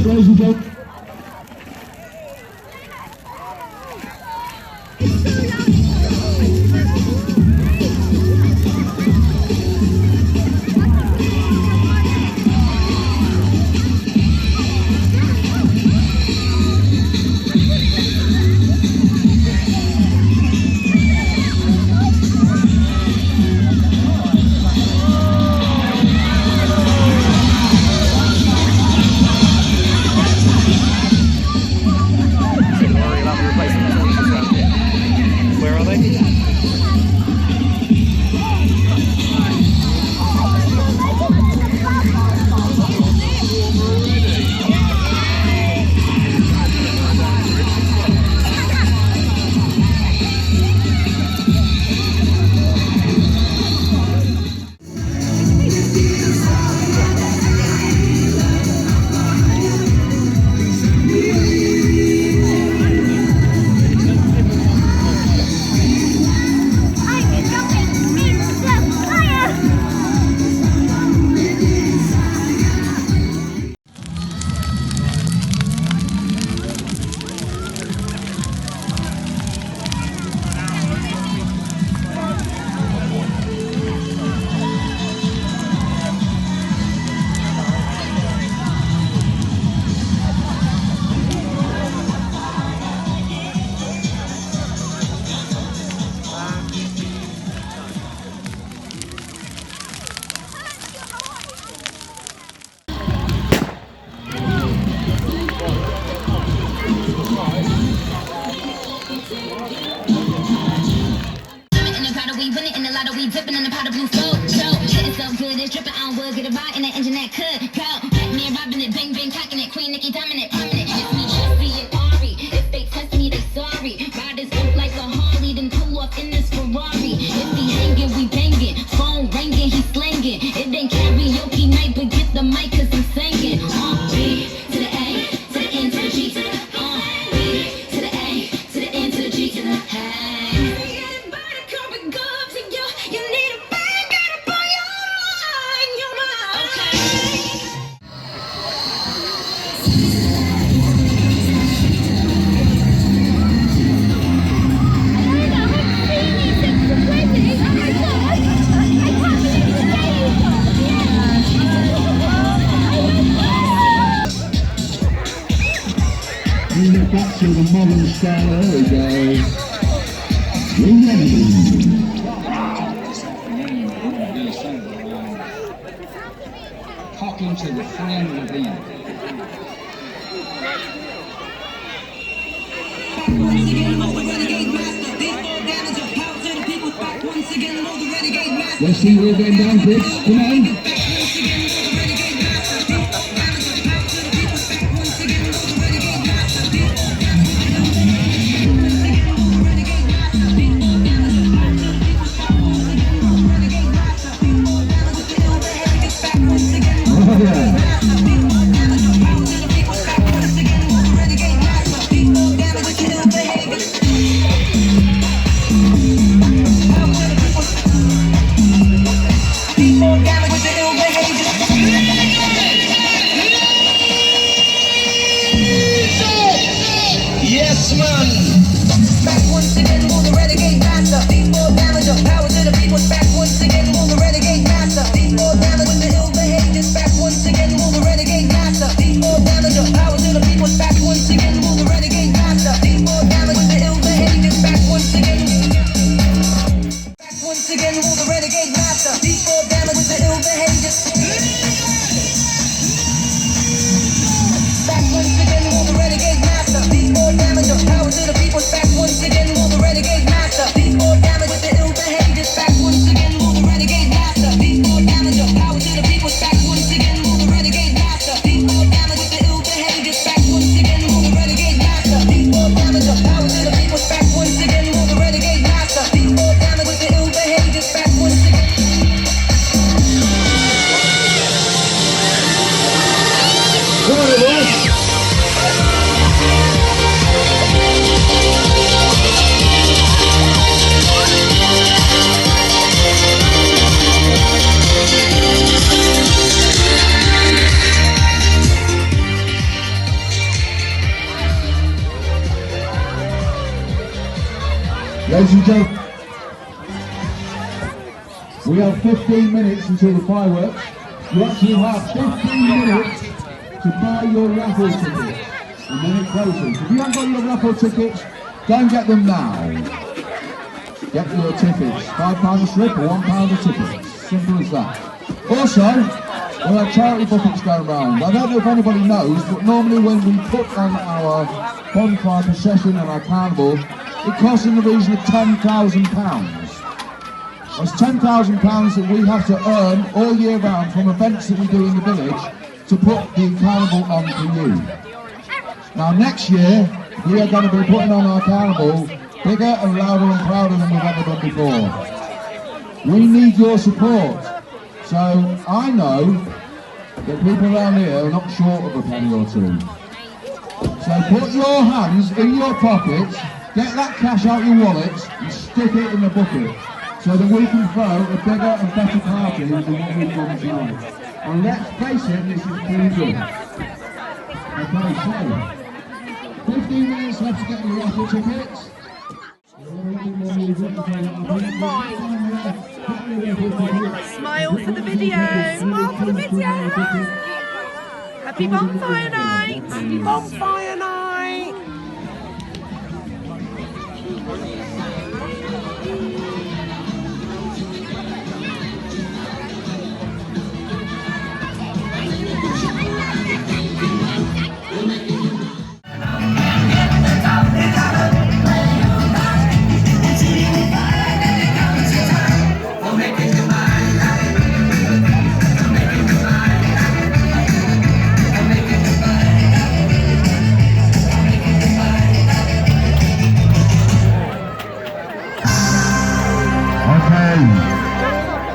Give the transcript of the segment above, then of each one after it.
Ladies and gentlemen. Back to the modern style, there we go. Hearken to the flame of the let's see we're going down, Chris. Come on. Englishman. Back once again, will the renegade master. D4 damager, power to the people. Back once again, will the renegade master. D4 damager with the ill behaviors. Back once again, will the renegade master. D4 damager, power to the people. Back once again, will the renegade master. D4 damager with the ill behaviors. Back once again. Back once again, will the renegade master. D4 damage with the ill behaviors. Back once again, will the renegade master. D4 damage of power to the people. Back once again, will the renegade master. D4 damage with the ill behaviors. Back once again, will the renegade master. D4 damage of power to the people. Back once again, will the renegade master. D4 damage with the ill behaviors. Back once again, will the renegade master. D4 damage of power to the people. Back once again, will the renegade master. D4 damage with the ill behaviors. Back once again. Ladies and gentlemen, we have 15 minutes until the fireworks. You actually have 15 minutes to buy your raffle tickets, and then it closes. If you haven't got your raffle tickets, go and get them now. Get your tickets. £5 a slip or £1 a ticket. Simple as that. Also, we have charity buckets going around. I don't know if anybody knows, but normally when we put on our bonfire procession and our carnival, it costs in the region of £10,000. That's £10,000 that we have to earn all year round from events that we do in the village to put the carnival on for you. Now next year, we are going to be putting on our carnival bigger and louder and prouder than we've ever done before. We need your support. So I know that people around here are not short of a penny or two. So put your hands in your pockets, get that cash out your wallets and stick it in the bucket so that we can throw a bigger and better party than what we've done tonight. And let's face it, this is pretty good. Okay, so 15 minutes left to get the raffle tickets. Smile for the video! Smile for the video! Happy Bonfire Night! Happy Bonfire Night!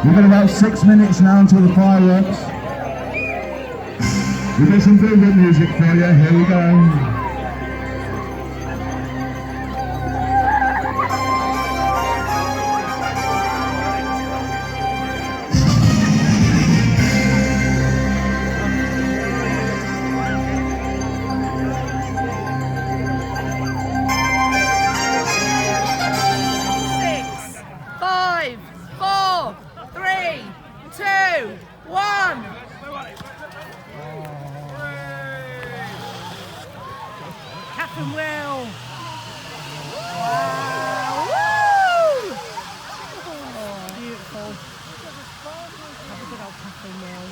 We've got about 6 minutes now until the fireworks. We've got some brilliant music for you. Here we go. Catherine Will. Wow. Woo! Oh, beautiful. Have a good old Catherine Will.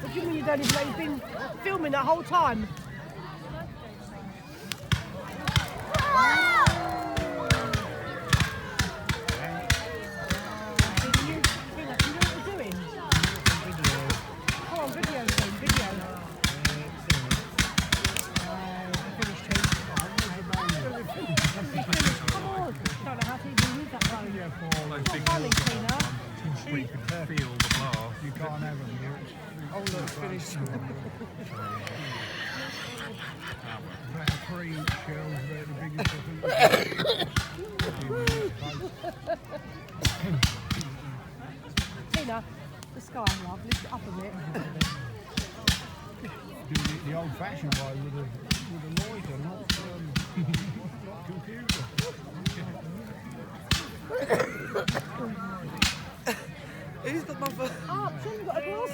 What do you mean you don't even know you've been filming that whole time? Can you know what you're doing? Come on, video soon, video. Finished too. Come on. Don't know how to even use that phone. It's not funny, Tina. We can feel the blast. You can't have them here. Oh, look, it's finished. About 3-inch shells, they're the biggest I think. Tina, the sky, love, lift it up a bit. Do the old-fashioned way with a lighter, not computer. Who's got my phone? Oh, Tim got a glass.